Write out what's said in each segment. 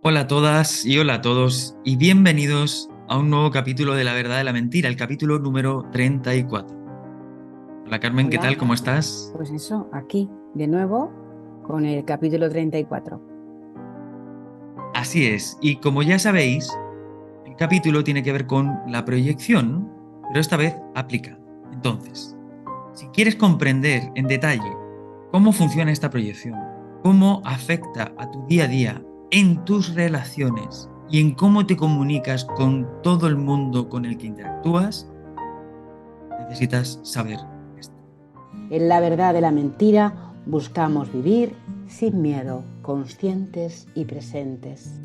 Hola a todas y hola a todos y bienvenidos a un nuevo capítulo de La Verdad de la Mentira, el capítulo número 34. Hola Carmen, ¿qué tal? Hola, ¿Cómo estás? pues eso, aquí de nuevo con el capítulo 34. Así es, y como ya sabéis, el capítulo tiene que ver con la proyección, pero esta vez aplicada. Entonces, si quieres comprender en detalle cómo funciona esta proyección, cómo afecta a tu día a día, en tus relaciones y en cómo te comunicas con todo el mundo con el que interactúas, necesitas saber esto. En la verdad de la mentira buscamos vivir sin miedo, conscientes y presentes.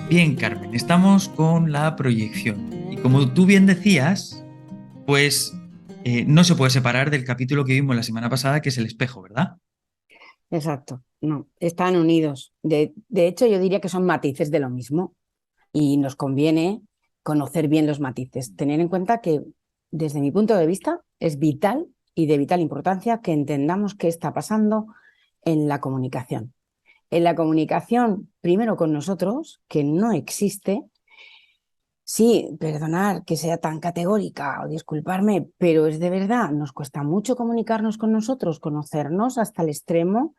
Bien, Carmen, estamos con la proyección. Y como tú bien decías, pues no se puede separar del capítulo que vimos la semana pasada, que es el espejo, ¿verdad? Exacto, no, están unidos. De hecho, yo diría que son matices de lo mismo y nos conviene conocer bien los matices. Tener en cuenta que, desde mi punto de vista, es vital y de vital importancia que entendamos qué está pasando en la comunicación. En la comunicación, primero con nosotros, que no existe. Sí, perdonar que sea tan categórica o disculparme, pero es de verdad, nos cuesta mucho comunicarnos con nosotros, conocernos hasta el extremo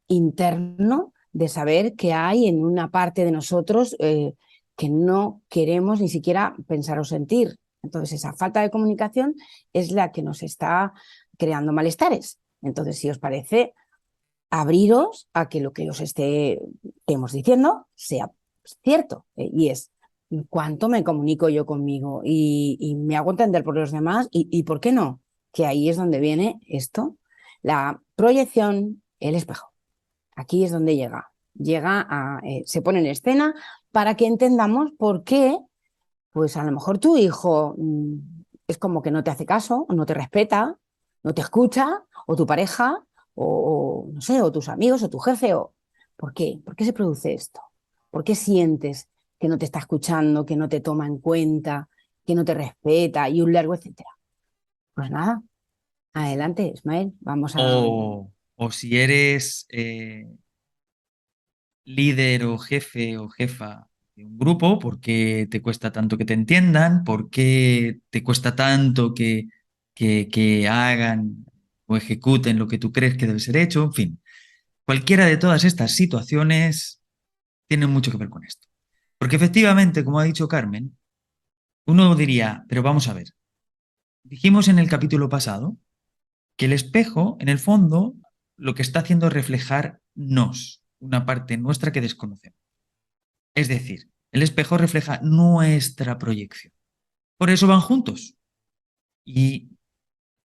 interno de saber que hay en una parte de nosotros que no queremos ni siquiera pensar o sentir. Entonces, esa falta de comunicación es la que nos está creando malestares. Entonces, si os parece, abriros a que lo que os estemos diciendo sea cierto, y es cuánto me comunico yo conmigo y me hago entender por los demás y por qué no, que ahí es donde viene esto, la proyección, el espejo. Aquí es donde se pone en escena para que entendamos por qué, pues a lo mejor tu hijo es como que no te hace caso, no te respeta, no te escucha, o tu pareja, o no sé, o tus amigos, o tu jefe, o ¿por qué? ¿Por qué se produce esto? ¿Por qué sientes que no te está escuchando, que no te toma en cuenta, que no te respeta y un largo etcétera? Pues nada, adelante, Ismael, vamos a... O si eres líder o jefe o jefa de un grupo, ¿por qué te cuesta tanto que te entiendan? ¿Por qué te cuesta tanto que hagan o ejecuten lo que tú crees que debe ser hecho? En fin, cualquiera de todas estas situaciones tiene mucho que ver con esto. Porque efectivamente, como ha dicho Carmen, uno diría, pero vamos a ver, dijimos en el capítulo pasado que el espejo, en el fondo, lo que está haciendo es reflejarnos, una parte nuestra que desconocemos. Es decir, el espejo refleja nuestra proyección. Por eso van juntos. Y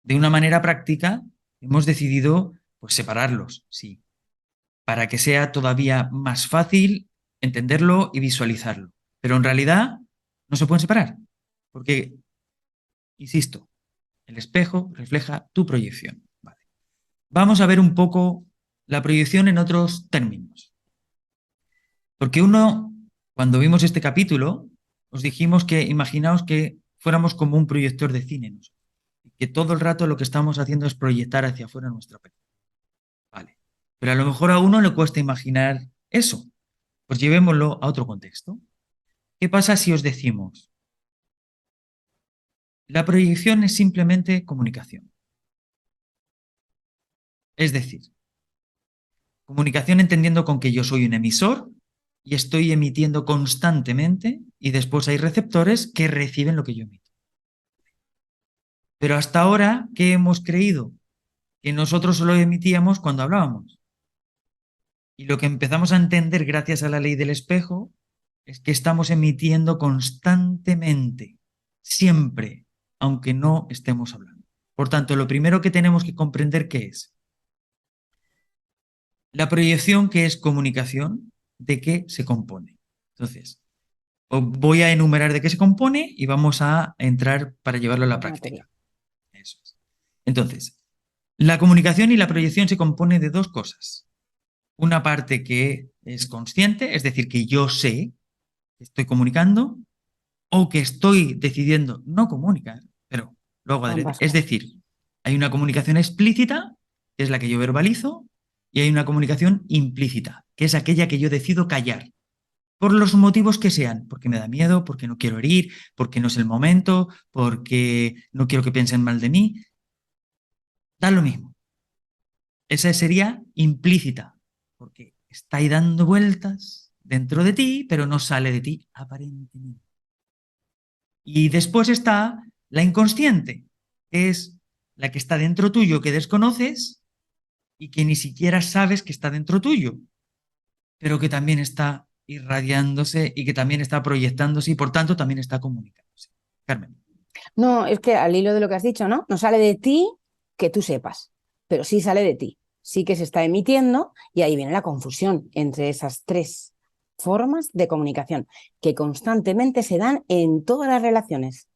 de una manera práctica hemos decidido pues separarlos, sí, para que sea todavía más fácil entenderlo y visualizarlo. Pero en realidad no se pueden separar, porque, insisto, el espejo refleja tu proyección. Vale. Vamos a ver un poco la proyección en otros términos. Porque uno, cuando vimos este capítulo, os dijimos que imaginaos que fuéramos como un proyector de cine, ¿no? Que todo el rato lo que estamos haciendo es proyectar hacia afuera nuestra película. Vale. Pero a lo mejor a uno le cuesta imaginar eso. Pues llevémoslo a otro contexto. ¿Qué pasa si os decimos, la proyección es simplemente comunicación? Es decir, comunicación entendiendo con que yo soy un emisor y estoy emitiendo constantemente y después hay receptores que reciben lo que yo emito. Pero hasta ahora, ¿qué hemos creído? Que nosotros solo emitíamos cuando hablábamos. Y lo que empezamos a entender gracias a la ley del espejo es que estamos emitiendo constantemente, siempre, aunque no estemos hablando. Por tanto, lo primero que tenemos que comprender qué es la proyección, que es comunicación, de qué se compone. Entonces, os voy a enumerar de qué se compone y vamos a entrar para llevarlo a la Materia. práctica. Eso es. Entonces, la comunicación y la proyección se compone de dos cosas. Una parte que es consciente, es decir, que yo sé que estoy comunicando o que estoy decidiendo no comunicar, pero lo hago adrede. Ambas Es cosas. decir, hay una comunicación explícita, que es la que yo verbalizo, y hay una comunicación implícita, que es aquella que yo decido callar. por los motivos que sean, porque me da miedo, porque no quiero herir, porque no es el momento, porque no quiero que piensen mal de mí, da lo mismo. Esa sería implícita, porque está ahí dando vueltas dentro de ti, pero no sale de ti aparentemente. Y después está la inconsciente, que es la que está dentro tuyo, que desconoces y que ni siquiera sabes que está dentro tuyo, pero que también está irradiándose y que también está proyectándose y por tanto también está comunicándose. Carmen. No, es que al hilo de lo que has dicho, ¿no? No sale de ti que tú sepas, pero sí sale de ti. Sí que se está emitiendo y ahí viene la confusión entre esas tres formas de comunicación que constantemente se dan en todas las relaciones.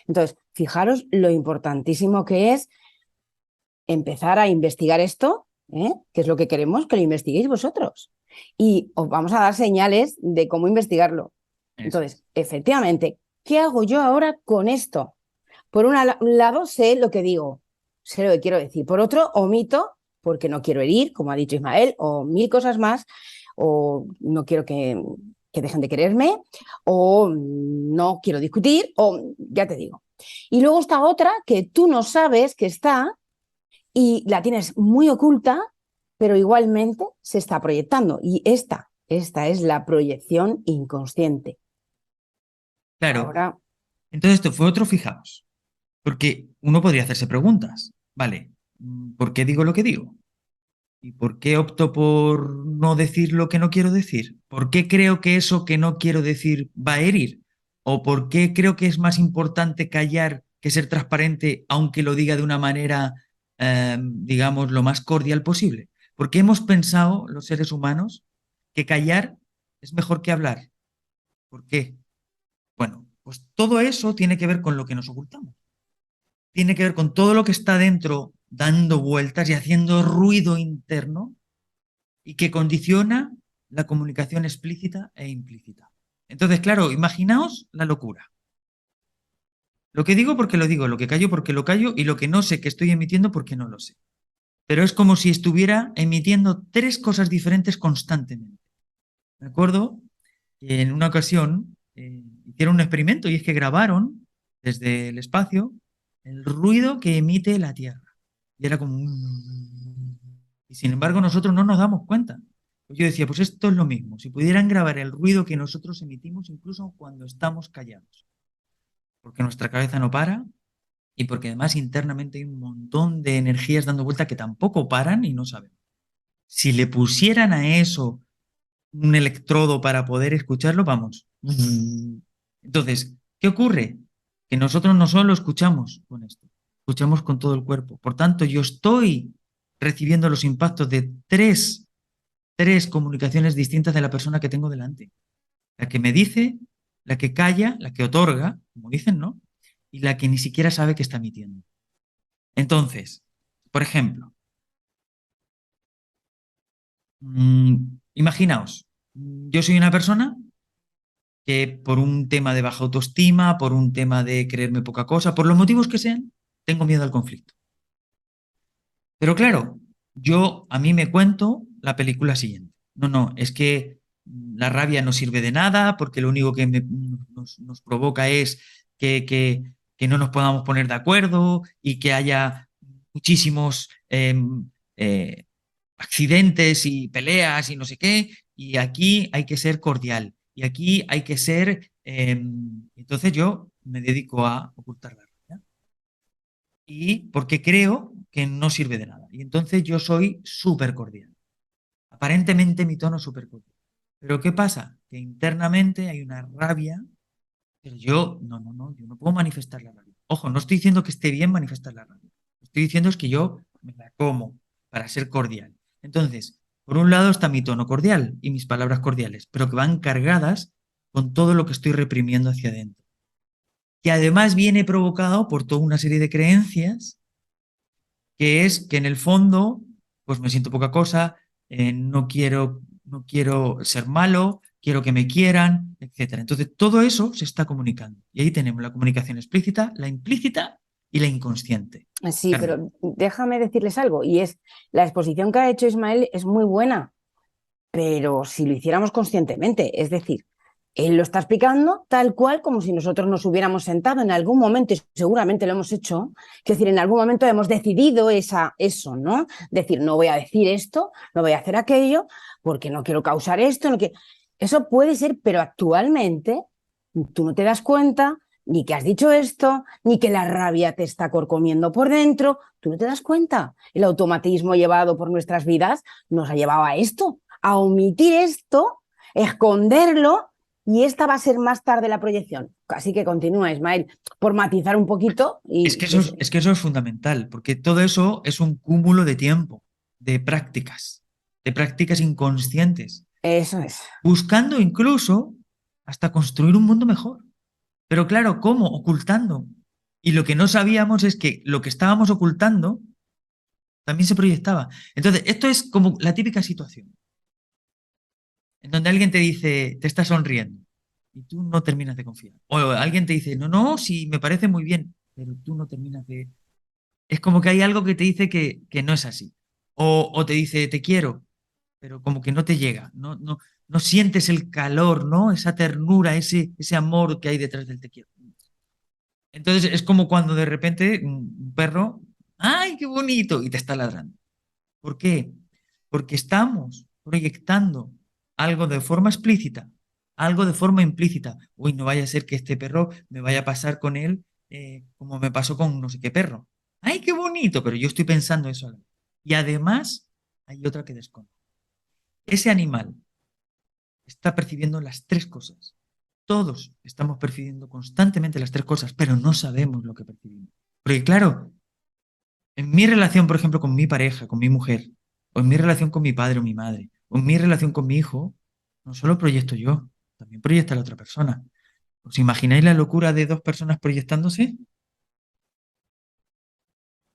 Entonces, fijaros lo importantísimo que es empezar a investigar esto, ¿eh? Que es lo que queremos que lo investiguéis vosotros. Y os vamos a dar señales de cómo investigarlo. Eso Entonces, es. efectivamente, ¿qué hago yo ahora con esto? Por un lado, sé lo que digo, sé lo que quiero decir. Por otro, omito porque no quiero herir, como ha dicho Ismael, o mil cosas más, o no quiero que dejen de quererme, o no quiero discutir, o ya te digo. Y luego está otra que tú no sabes que está y la tienes muy oculta, pero igualmente se está proyectando. Y esta es la proyección inconsciente. Claro. Ahora, Entonces esto fue otro fijaos, porque uno podría hacerse preguntas. Vale, ¿por qué digo lo que digo? ¿Y por qué opto por no decir lo que no quiero decir? ¿Por qué creo que eso que no quiero decir va a herir? ¿O por qué creo que es más importante callar que ser transparente, aunque lo diga de una manera, digamos, lo más cordial posible? Porque hemos pensado, los seres humanos, que callar es mejor que hablar. ¿Por qué? Bueno, pues todo eso tiene que ver con lo que nos ocultamos. Tiene que ver con todo lo que está dentro dando vueltas y haciendo ruido interno y que condiciona la comunicación explícita e implícita. Entonces, claro, imaginaos la locura. Lo que digo porque lo digo, lo que callo porque lo callo y lo que no sé que estoy emitiendo porque no lo sé. Pero es como si estuviera emitiendo tres cosas diferentes constantemente. Me acuerdo que en una ocasión hicieron un experimento y es que grabaron desde el espacio el ruido que emite la Tierra. Y era como... Y sin embargo nosotros no nos damos cuenta. Pues yo decía, pues esto es lo mismo. Si pudieran grabar el ruido que nosotros emitimos incluso cuando estamos callados. Porque nuestra cabeza no para y porque además internamente hay un montón de energías dando vuelta que tampoco paran y no saben. Si le pusieran a eso un electrodo para poder escucharlo, vamos. Entonces, ¿qué ocurre? Que nosotros no solo escuchamos con esto, escuchamos con todo el cuerpo. Por tanto, yo estoy recibiendo los impactos de tres comunicaciones distintas de la persona que tengo delante. La que me dice, la que calla, la que otorga, como dicen, ¿no? Y la que ni siquiera sabe que está emitiendo. Entonces, por ejemplo, imaginaos, yo soy una persona que por un tema de baja autoestima, por un tema de creerme poca cosa, por los motivos que sean, tengo miedo al conflicto. Pero claro, yo a mí me cuento la película siguiente. No, no, es que la rabia no sirve de nada porque lo único que nos provoca es que no nos podamos poner de acuerdo y que haya muchísimos eh, accidentes y peleas y no sé qué, y aquí hay que ser cordial, y aquí hay que ser... entonces yo me dedico a ocultar la rabia, y porque creo que no sirve de nada. Y entonces yo soy súper cordial. Aparentemente mi tono es súper cordial. Pero ¿qué pasa? Que internamente hay una rabia, pero yo, no, yo no puedo manifestar la rabia. Ojo, no estoy diciendo que esté bien manifestar la rabia. Lo que estoy diciendo es que yo me la como para ser cordial. Entonces, por un lado está mi tono cordial y mis palabras cordiales, pero que van cargadas con todo lo que estoy reprimiendo hacia adentro. Que además viene provocado por toda una serie de creencias, que es que en el fondo, pues me siento poca cosa, no quiero ser malo, quiero que me quieran, etcétera. Entonces, todo eso se está comunicando. Y ahí tenemos la comunicación explícita, la implícita y la inconsciente. sí, Carmen. pero déjame decirles algo, y es, la exposición que ha hecho Ismael es muy buena, pero si lo hiciéramos conscientemente, es decir, Él lo está explicando tal cual como si nosotros nos hubiéramos sentado en algún momento, y seguramente lo hemos hecho, es decir, en algún momento hemos decidido eso, ¿no? Decir, no voy a decir esto, no voy a hacer aquello, porque no quiero causar esto, no quiero... Eso puede ser, pero actualmente tú no te das cuenta ni que has dicho esto, ni que la rabia te está corcomiendo por dentro, tú no te das cuenta. El automatismo llevado por nuestras vidas nos ha llevado a esto, a omitir esto, esconderlo, y esta va a ser más tarde la proyección. Así que continúa, Ismael, por matizar un poquito. Y Es que eso es fundamental, porque todo eso es un cúmulo de tiempo, de prácticas inconscientes, eso es. buscando incluso hasta construir un mundo mejor. Pero claro, ¿cómo? Ocultando. Y lo que no sabíamos es que lo que estábamos ocultando también se proyectaba. Entonces, esto es como la típica situación en donde alguien te dice, te está sonriendo y tú no terminas de confiar. O alguien te dice, no, no, sí, me parece muy bien, pero tú no terminas de... Es como que hay algo que te dice que no es así. O te dice, te quiero, pero como que no te llega, no sientes el calor, ¿no? Esa ternura, ese amor que hay detrás del te quiero. Entonces es como cuando de repente un perro, ¡ay, qué bonito! Y te está ladrando. ¿Por qué? Porque estamos proyectando algo de forma explícita, algo de forma implícita. Uy, no vaya a ser que este perro me vaya a pasar con él como me pasó con no sé qué perro. ¡Ay, qué bonito! Pero yo estoy pensando eso a la vez. Y además hay otra que desconozco. Ese animal está percibiendo las tres cosas. Todos estamos percibiendo constantemente las tres cosas, pero no sabemos lo que percibimos. Porque claro, en mi relación, por ejemplo, con mi pareja, con mi mujer, o en mi relación con mi padre o mi madre, o en mi relación con mi hijo, no solo proyecto yo, también proyecta la otra persona. ¿Os imagináis la locura de dos personas proyectándose?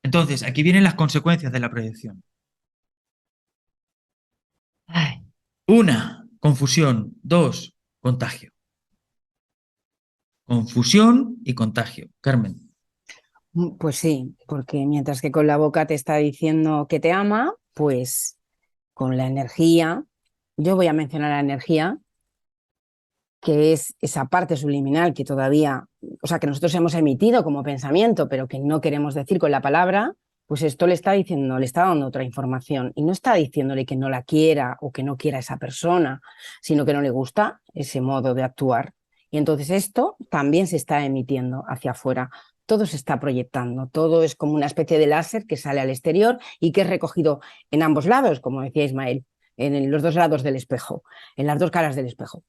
Entonces, aquí vienen las consecuencias de la proyección. Ay. Una, confusión. Dos, contagio. Confusión y contagio. Carmen. Pues sí, porque mientras que con la boca te está diciendo que te ama, pues con la energía, yo voy a mencionar la energía, que es esa parte subliminal que todavía, o sea, que nosotros hemos emitido como pensamiento, pero que no queremos decir con la palabra, pues esto le está diciendo, le está dando otra información y no está diciéndole que no la quiera o que no quiera a esa persona, sino que no le gusta ese modo de actuar. Y entonces esto también se está emitiendo hacia afuera. Todo se está proyectando, todo es como una especie de láser que sale al exterior y que es recogido en ambos lados, como decía Ismael, en los dos lados del espejo, en las dos caras del espejo.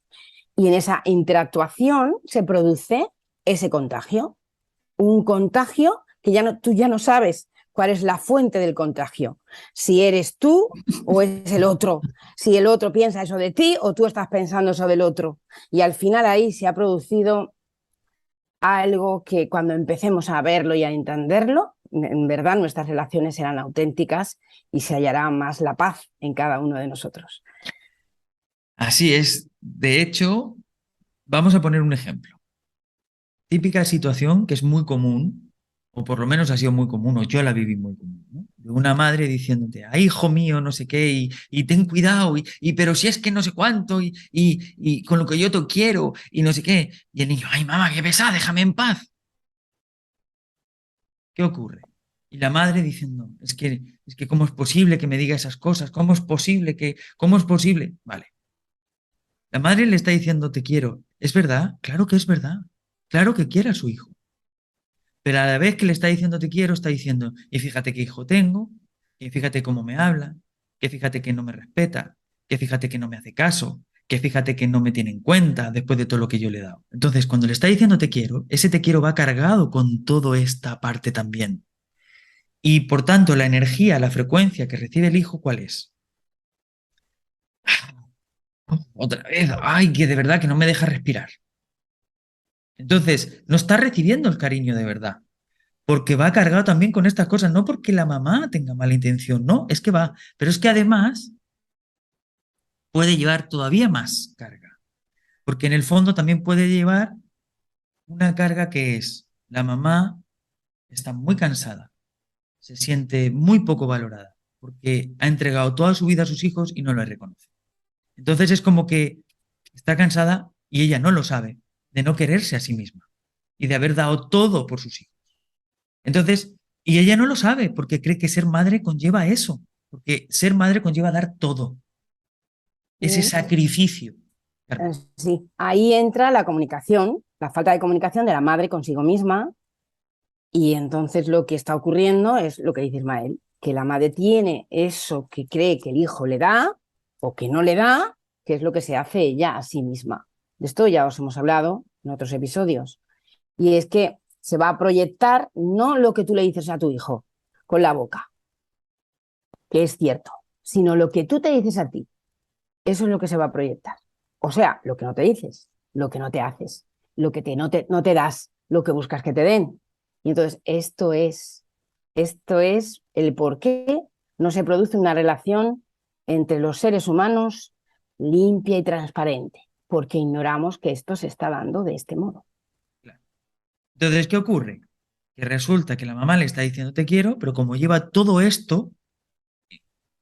Y en esa interactuación se produce ese contagio, un contagio que tú ya no sabes cuál es la fuente del contagio, si eres tú o es el otro, si el otro piensa eso de ti o tú estás pensando eso del otro. Y al final ahí se ha producido algo que cuando empecemos a verlo y a entenderlo, en verdad nuestras relaciones serán auténticas y se hallará más la paz en cada uno de nosotros. Así es. De hecho, vamos a poner un ejemplo. Típica situación que es muy común, o por lo menos ha sido muy común, o yo la viví muy común, ¿no? De una madre diciéndote, ay, hijo mío, no sé qué, y ten cuidado, pero si es que no sé cuánto, y con lo que yo te quiero, y no sé qué. Y el niño, ay, mamá, qué pesada, déjame en paz. ¿Qué ocurre? Y la madre diciendo, es que ¿cómo es posible que me diga esas cosas? ¿Cómo es posible? Vale. La madre le está diciendo, te quiero. ¿Es verdad? Claro que es verdad. Claro que quiere a su hijo. Pero a la vez que le está diciendo te quiero, está diciendo, y fíjate qué hijo tengo, y fíjate cómo me habla, que fíjate que no me respeta, que fíjate que no me hace caso, que fíjate que no me tiene en cuenta después de todo lo que yo le he dado. Entonces, cuando le está diciendo te quiero, ese te quiero va cargado con toda esta parte también. Y por tanto, la energía, la frecuencia que recibe el hijo, ¿cuál es? Otra vez, ay, que de verdad que no me deja respirar. Entonces, no está recibiendo el cariño de verdad. Porque va cargado también con estas cosas, no porque la mamá tenga mala intención, no, es que va, pero es que además puede llevar todavía más carga, porque en el fondo también puede llevar una carga que es la mamá está muy cansada, se siente muy poco valorada, porque ha entregado toda su vida a sus hijos y no lo reconoce. Entonces es como que está cansada y ella no lo sabe, de no quererse a sí misma y de haber dado todo por sus hijos. Entonces, y ella no lo sabe porque cree que ser madre conlleva eso, porque ser madre conlleva dar todo, ese Sí, sacrificio. Carmen. sí. Ahí entra la comunicación, la falta de comunicación de la madre consigo misma. Y entonces lo que está ocurriendo es lo que dice Ismael, que la madre tiene eso que cree que el hijo le da o que no le da, que es lo que se hace ella a sí misma. De esto ya os hemos hablado en otros episodios. Y es que se va a proyectar no lo que tú le dices a tu hijo con la boca, que es cierto, sino lo que tú te dices a ti. Eso es lo que se va a proyectar. O sea, lo que no te dices, lo que no te haces, lo que no te das, lo que buscas que te den. Y entonces esto es el por qué no se produce una relación entre los seres humanos limpia y transparente, porque ignoramos que esto se está dando de este modo. Claro. Entonces, ¿qué ocurre? Que resulta que la mamá le está diciendo te quiero, pero como lleva todo esto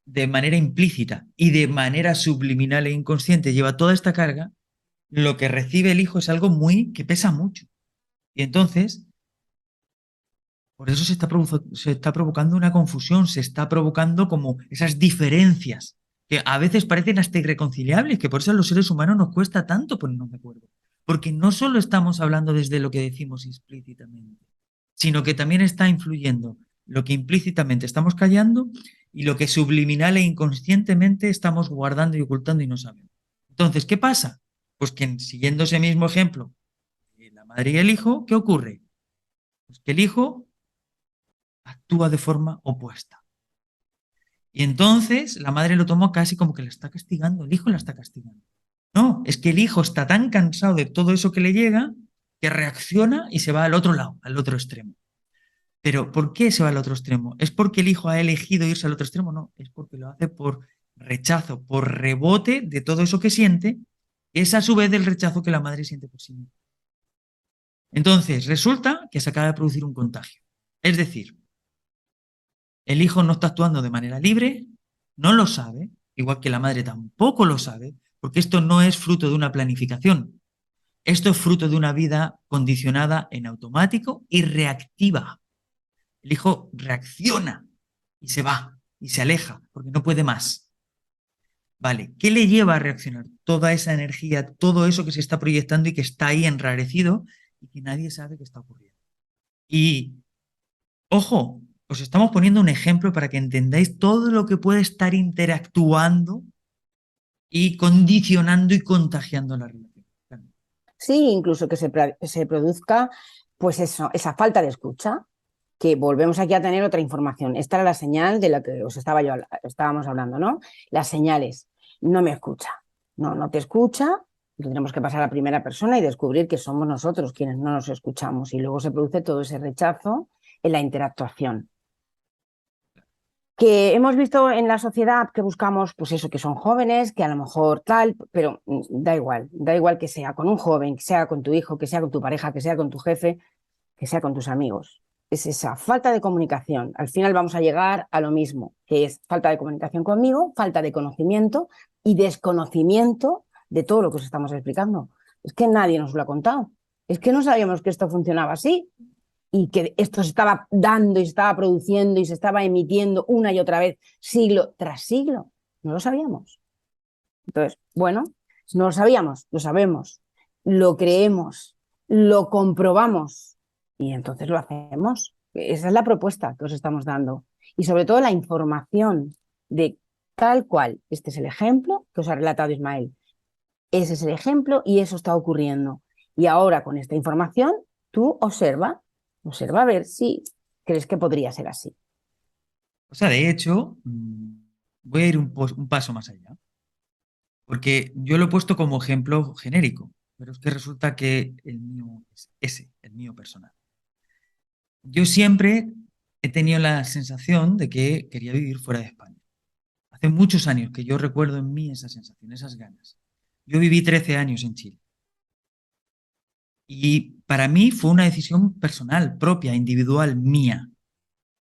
de manera implícita y de manera subliminal e inconsciente, lleva toda esta carga, lo que recibe el hijo es algo muy que pesa mucho. Y entonces, por eso se está provocando una confusión, se está provocando como esas diferencias que a veces parecen hasta irreconciliables, que por eso a los seres humanos nos cuesta tanto ponernos de acuerdo. Porque no solo estamos hablando desde lo que decimos explícitamente, sino que también está influyendo lo que implícitamente estamos callando y lo que subliminal e inconscientemente estamos guardando y ocultando y no sabemos. Entonces, ¿qué pasa? Pues que siguiendo ese mismo ejemplo, la madre y el hijo, ¿qué ocurre? Pues que el hijo actúa de forma opuesta. Y entonces la madre lo tomó casi como que la está castigando, el hijo la está castigando. No, es que el hijo está tan cansado de todo eso que le llega que reacciona y se va al otro lado, al otro extremo. Pero ¿por qué se va al otro extremo? ¿Es porque el hijo ha elegido irse al otro extremo? No, es porque lo hace por rechazo, por rebote de todo eso que siente, que es a su vez el rechazo que la madre siente por sí misma. Entonces, resulta que se acaba de producir un contagio. Es decir, el hijo no está actuando de manera libre, no lo sabe, igual que la madre tampoco lo sabe, porque esto no es fruto de una planificación. Esto es fruto de una vida condicionada en automático y reactiva. El hijo reacciona y se va y se aleja porque no puede más. Vale, ¿qué le lleva a reaccionar? Toda esa energía, todo eso que se está proyectando y que está ahí enrarecido y que nadie sabe qué está ocurriendo. Y ojo, os estamos poniendo un ejemplo para que entendáis todo lo que puede estar interactuando y condicionando y contagiando la relación. Sí, incluso que se produzca, pues eso, esa falta de escucha, que volvemos aquí a tener otra información. Esta era la señal de la que estábamos hablando, ¿no? Las señales. No me escucha. No, no te escucha. Tendremos que pasar a la primera persona y descubrir que somos nosotros quienes no nos escuchamos. Y luego se produce todo ese rechazo en la interactuación. Que hemos visto en la sociedad que buscamos, pues eso, que son jóvenes, que a lo mejor tal, pero da igual que sea con un joven, que sea con tu hijo, que sea con tu pareja, que sea con tu jefe, que sea con tus amigos. Es esa falta de comunicación. Al final vamos a llegar a lo mismo, que es falta de comunicación conmigo, falta de conocimiento y desconocimiento de todo lo que os estamos explicando. Es que nadie nos lo ha contado. Es que no sabíamos que esto funcionaba así y que esto se estaba dando y se estaba produciendo y se estaba emitiendo una y otra vez, siglo tras siglo. No lo sabíamos. Entonces, bueno, no lo sabíamos, lo sabemos, lo creemos, lo comprobamos y entonces lo hacemos. Esa es la propuesta que os estamos dando. Y sobre todo la información de tal cual. Este es el ejemplo que os ha relatado Ismael. Ese es el ejemplo y eso está ocurriendo. Y ahora con esta información, tú observa a ver si crees que podría ser así. O sea, de hecho, voy a ir un paso más allá, porque yo lo he puesto como ejemplo genérico, pero es que resulta que el mío es ese, el mío personal. Yo siempre he tenido la sensación de que quería vivir fuera de España. Hace muchos años que yo recuerdo en mí esa sensación, esas ganas. Yo viví 13 años en Chile y para mí fue una decisión personal, propia, individual, mía.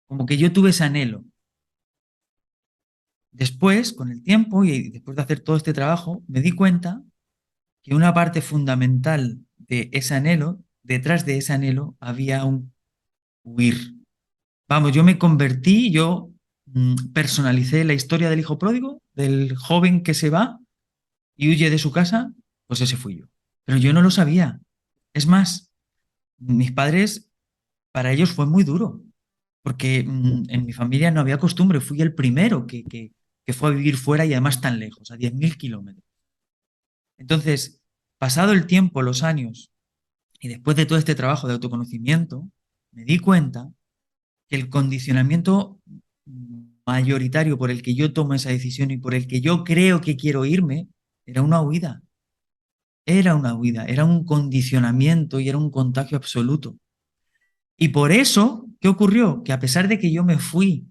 Como que yo tuve ese anhelo. Después, con el tiempo y después de hacer todo este trabajo, me di cuenta que una parte fundamental de ese anhelo, detrás de ese anhelo, había un huir. Vamos, yo me convertí, yo personalicé la historia del hijo pródigo, del joven que se va y huye de su casa, pues ese fui yo. Pero yo no lo sabía. Es más, mis padres, para ellos fue muy duro, porque en mi familia no había costumbre, fui el primero que fue a vivir fuera y además tan lejos, a 10.000 kilómetros. Entonces, pasado el tiempo, los años, y después de todo este trabajo de autoconocimiento, me di cuenta que el condicionamiento mayoritario por el que yo tomo esa decisión y por el que yo creo que quiero irme, era una huida. Era una huida, era un condicionamiento y era un contagio absoluto. Y por eso, ¿qué ocurrió? Que a pesar de que yo me fui,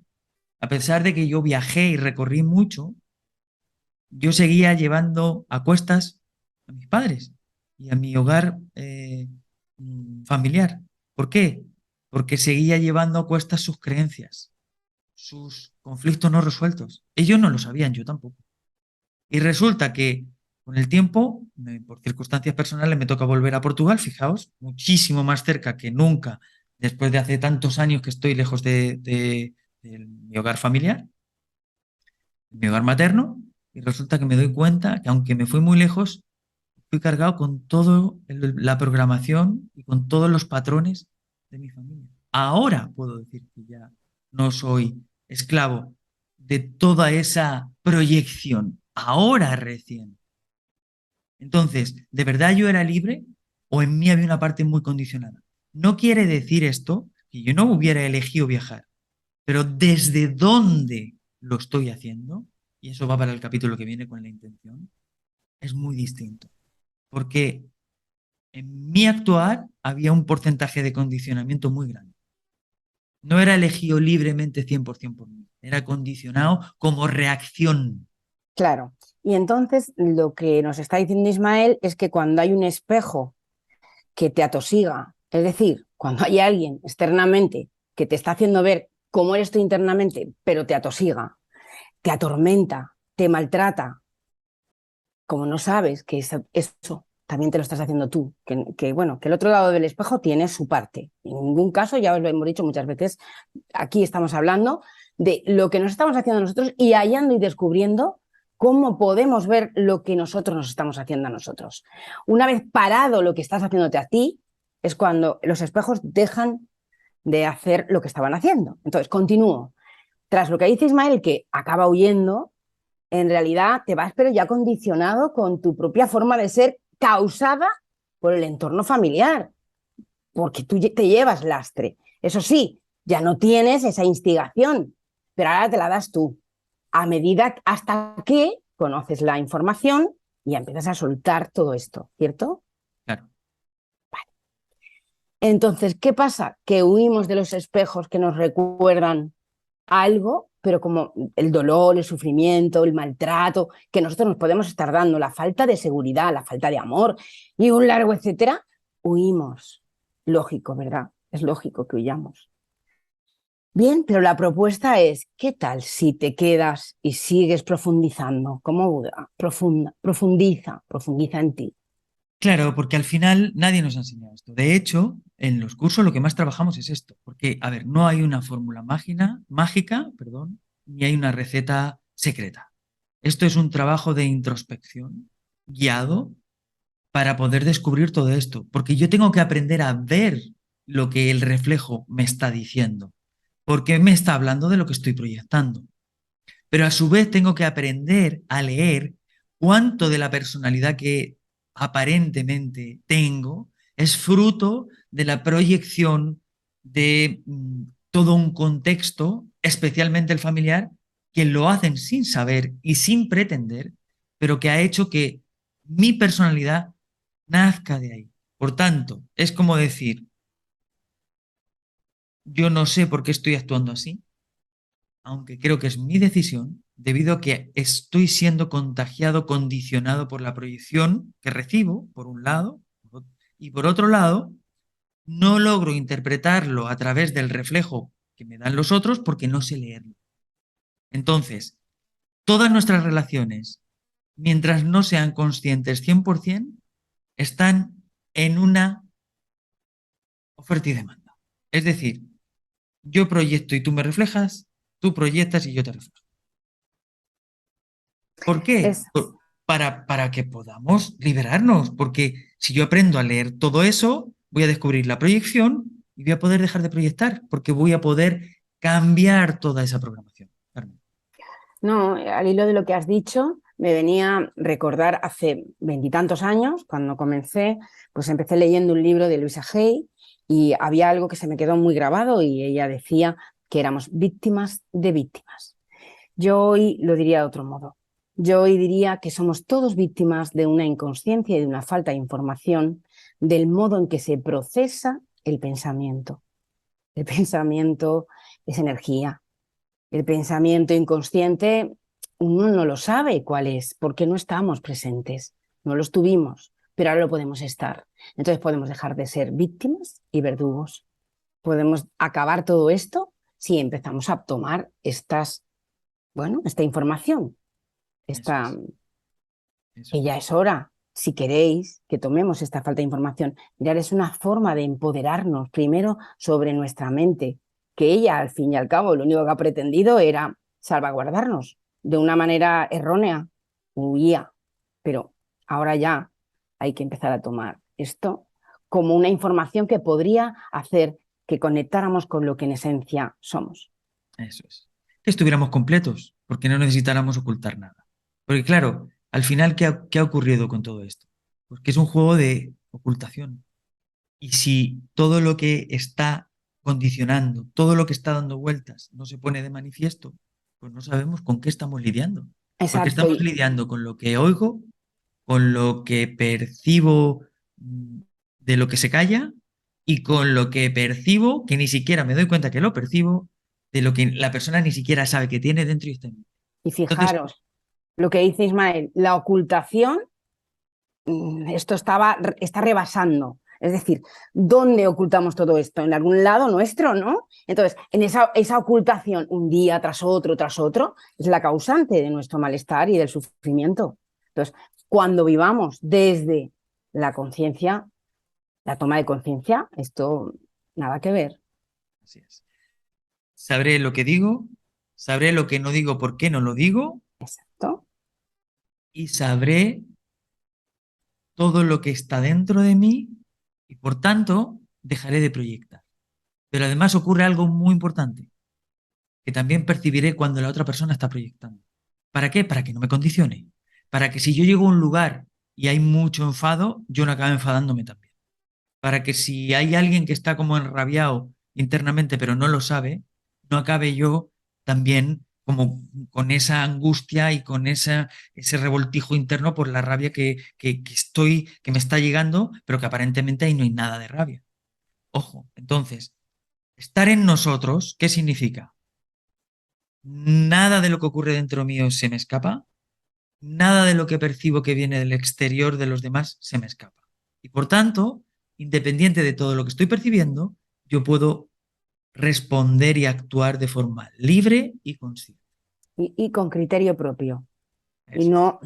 a pesar de que yo viajé y recorrí mucho, yo seguía llevando a cuestas a mis padres y a mi hogar familiar. ¿Por qué? Porque seguía llevando a cuestas sus creencias, sus conflictos no resueltos. Ellos no lo sabían, yo tampoco. Y resulta que con el tiempo, por circunstancias personales, me toca volver a Portugal, fijaos, muchísimo más cerca que nunca, después de hace tantos años que estoy lejos de mi hogar familiar, mi hogar materno, y resulta que me doy cuenta que aunque me fui muy lejos, fui cargado con toda la programación y con todos los patrones de mi familia. Ahora puedo decir que ya no soy esclavo de toda esa proyección. Ahora recién. Entonces, ¿de verdad yo era libre o en mí había una parte muy condicionada? No quiere decir esto que yo no hubiera elegido viajar, pero desde dónde lo estoy haciendo, y eso va para el capítulo que viene con la intención, es muy distinto. Porque en mi actuar había un porcentaje de condicionamiento muy grande. No era elegido libremente 100% por mí, era condicionado como reacción. Claro. Y entonces lo que nos está diciendo Ismael es que cuando hay un espejo que te atosiga, es decir, cuando hay alguien externamente que te está haciendo ver cómo eres tú internamente, pero te atosiga, te atormenta, te maltrata, como no sabes que eso también te lo estás haciendo tú, bueno, que el otro lado del espejo tiene su parte. En ningún caso, ya os lo hemos dicho muchas veces, aquí estamos hablando de lo que nos estamos haciendo nosotros y hallando y descubriendo cómo podemos ver lo que nosotros nos estamos haciendo a nosotros. Una vez parado lo que estás haciéndote a ti, es cuando los espejos dejan de hacer lo que estaban haciendo. Entonces, continúo. Tras lo que dice Ismael, que acaba huyendo, en realidad te vas pero ya condicionado con tu propia forma de ser causada por el entorno familiar, porque tú te llevas lastre. Eso sí, ya no tienes esa instigación, pero ahora te la das tú, a medida hasta que conoces la información y empiezas a soltar todo esto, ¿cierto? Claro. Vale. Entonces, ¿qué pasa? Que huimos de los espejos que nos recuerdan algo, pero como el dolor, el sufrimiento, el maltrato que nosotros nos podemos estar dando, la falta de seguridad, la falta de amor y un largo etcétera, huimos. Lógico, ¿verdad? Es lógico que huyamos. Bien, pero la propuesta es, ¿qué tal si te quedas y sigues profundizando como Buda? Profundiza en ti. Claro, porque al final nadie nos ha enseñado esto. De hecho, en los cursos lo que más trabajamos es esto, porque, a ver, no hay una fórmula mágica, perdón, ni hay una receta secreta. Esto es un trabajo de introspección guiado para poder descubrir todo esto, porque yo tengo que aprender a ver lo que el reflejo me está diciendo, porque me está hablando de lo que estoy proyectando. Pero a su vez tengo que aprender a leer cuánto de la personalidad que aparentemente tengo es fruto de la proyección de todo un contexto, especialmente el familiar, que lo hacen sin saber y sin pretender, pero que ha hecho que mi personalidad nazca de ahí. Por tanto, es como decir, yo no sé por qué estoy actuando así, aunque creo que es mi decisión, debido a que estoy siendo contagiado, condicionado por la proyección que recibo, por un lado, y por otro lado, no logro interpretarlo a través del reflejo que me dan los otros porque no sé leerlo. Entonces, todas nuestras relaciones, mientras no sean conscientes 100%, están en una oferta y demanda. Es decir, yo proyecto y tú me reflejas, tú proyectas y yo te reflejo. ¿Por qué? Es, Para que podamos liberarnos, porque si yo aprendo a leer todo eso, voy a descubrir la proyección y voy a poder dejar de proyectar, porque voy a poder cambiar toda esa programación. Carmen. no, al hilo de lo que has dicho, me venía a recordar hace veintitantos años, cuando comencé, pues empecé leyendo un libro de Luisa Hay y había algo que se me quedó muy grabado y ella decía que éramos víctimas de víctimas. Yo hoy lo diría de otro modo. Yo hoy diría que somos todos víctimas de una inconsciencia y de una falta de información del modo en que se procesa el pensamiento. El pensamiento es energía. El pensamiento inconsciente uno no lo sabe cuál es, porque no estamos presentes, no lo estuvimos, pero ahora lo podemos estar. Entonces podemos dejar de ser víctimas y verdugos. Podemos acabar todo esto si empezamos a tomar esta información, Eso esta, es, eso que ya es. es hora, si queréis, que tomemos esta falta de información. Mirar, es una forma de empoderarnos primero sobre nuestra mente, que ella, al fin y al cabo, lo único que ha pretendido era salvaguardarnos de una manera errónea, huía, pero ahora ya hay que empezar a tomar esto como una información que podría hacer que conectáramos con lo que en esencia somos. Eso es. Que estuviéramos completos, porque no necesitáramos ocultar nada. Porque claro, al final, ¿qué ha ocurrido con todo esto? Pues que es un juego de ocultación. Y si todo lo que está condicionando, todo lo que está dando vueltas, no se pone de manifiesto, pues no sabemos con qué estamos lidiando. Porque Exacto, estamos lidiando con lo que oigo, con lo que percibo de lo que se calla y con lo que percibo, que ni siquiera me doy cuenta que lo percibo, de lo que la persona ni siquiera sabe que tiene dentro y está en mí. y Entonces, fijaros lo que dice Ismael, la ocultación esto está rebasando. Es decir, ¿dónde ocultamos todo esto? En algún lado nuestro, ¿no? Entonces, en esa ocultación, un día tras otro, es la causante de nuestro malestar y del sufrimiento. Entonces, cuando vivamos desde la conciencia, la toma de conciencia, esto nada que ver. así es. Sabré lo que digo, sabré lo que no digo, por qué no lo digo, Exacto. y sabré todo lo que está dentro de mí y por tanto dejaré de proyectar. Pero además ocurre algo muy importante, que también percibiré cuando la otra persona está proyectando. ¿Para qué? Para que no me condicione. Para que si yo llego a un lugar y hay mucho enfado, yo no acabe enfadándome también. Para que si hay alguien que está como enrabiado internamente pero no lo sabe, no acabe yo también como con esa angustia y con ese revoltijo interno por la rabia que me está llegando, pero que aparentemente ahí no hay nada de rabia. Ojo, entonces, estar en nosotros, ¿qué significa? Nada de lo que ocurre dentro mío se me escapa, nada de lo que percibo que viene del exterior de los demás se me escapa. Y por tanto, independiente de todo lo que estoy percibiendo, yo puedo responder y actuar de forma libre y consciente. Y con criterio propio. Y Eso es, no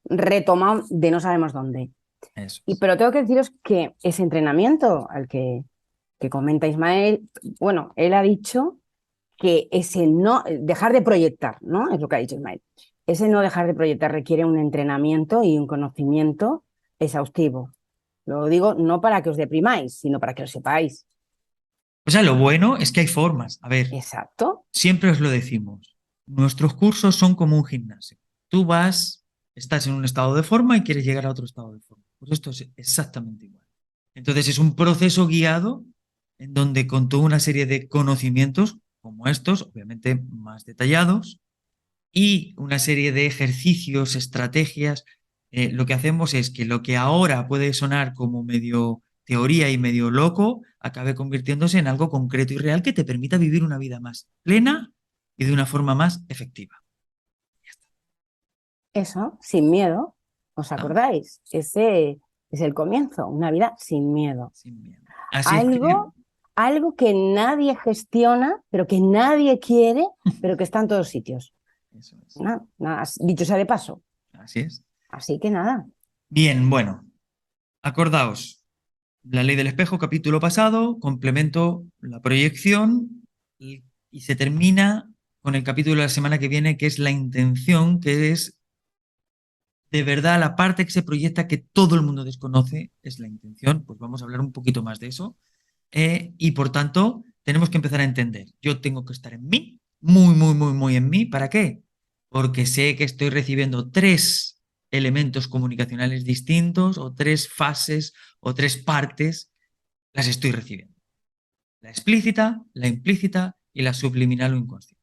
retomado de no sabemos dónde. eso Y, es. pero tengo que deciros que ese entrenamiento al que comenta Ismael, bueno, él ha dicho que ese no, dejar de proyectar, ¿no? Es lo que ha dicho Ismael. Ese no dejar de proyectar requiere un entrenamiento y un conocimiento exhaustivo. Lo digo no para que os deprimáis, sino para que lo sepáis. O sea, lo bueno es que hay formas. A ver, Exacto, siempre os lo decimos. Nuestros cursos son como un gimnasio. Tú vas, estás en un estado de forma y quieres llegar a otro estado de forma. Pues esto es exactamente igual. Entonces es un proceso guiado en donde con toda una serie de conocimientos como estos, obviamente más detallados, y una serie de ejercicios, estrategias, lo que hacemos es que lo que ahora puede sonar como medio teoría y medio loco, acabe convirtiéndose en algo concreto y real que te permita vivir una vida más plena y de una forma más efectiva. eso, sin miedo. ¿Os ¿Ah? acordáis? Ese es el comienzo, una vida sin miedo. Sin miedo. Así es que, Algo, algo que nadie gestiona, pero que nadie quiere, pero que está en todos sitios. eso es. Nada, nada, dicho sea de paso. Así es. Así que nada, Bien, bueno. Acordaos, la ley del espejo, capítulo pasado, complemento la proyección y se termina con el capítulo de la semana que viene, que es la intención, que es de verdad la parte que se proyecta que todo el mundo desconoce, es la intención. Pues vamos a hablar un poquito más de eso. Y por tanto, tenemos que empezar a entender. Yo tengo que estar en mí, muy, muy, muy, muy en mí. ¿Para qué? Porque sé que estoy recibiendo tres elementos comunicacionales distintos o tres fases o tres partes, las estoy recibiendo. La explícita, la implícita y la subliminal o inconsciente.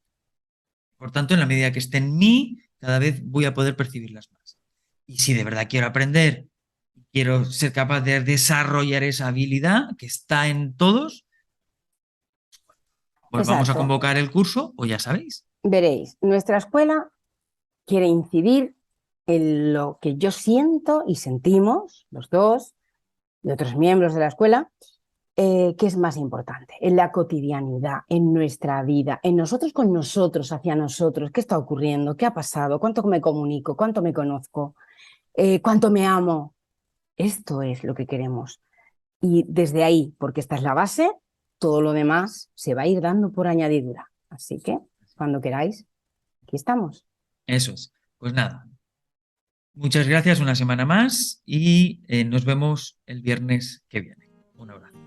Por tanto, en la medida que esté en mí, cada vez voy a poder percibirlas más. Y si de verdad quiero aprender, quiero ser capaz de desarrollar esa habilidad que está en todos, pues vamos a Exacto. convocar el curso, o ya sabéis. Veréis, nuestra escuela quiere incidir en lo que yo siento y sentimos, los dos, y otros miembros de la escuela, que es más importante, en la cotidianidad, en nuestra vida, en nosotros con nosotros, hacia nosotros, qué está ocurriendo, qué ha pasado, cuánto me comunico, cuánto me conozco, cuánto me amo. Esto es lo que queremos. Y desde ahí, porque esta es la base, todo lo demás se va a ir dando por añadidura. Así que, cuando queráis, aquí estamos. Eso es. Pues nada, muchas gracias una semana más y nos vemos el viernes que viene. Un abrazo.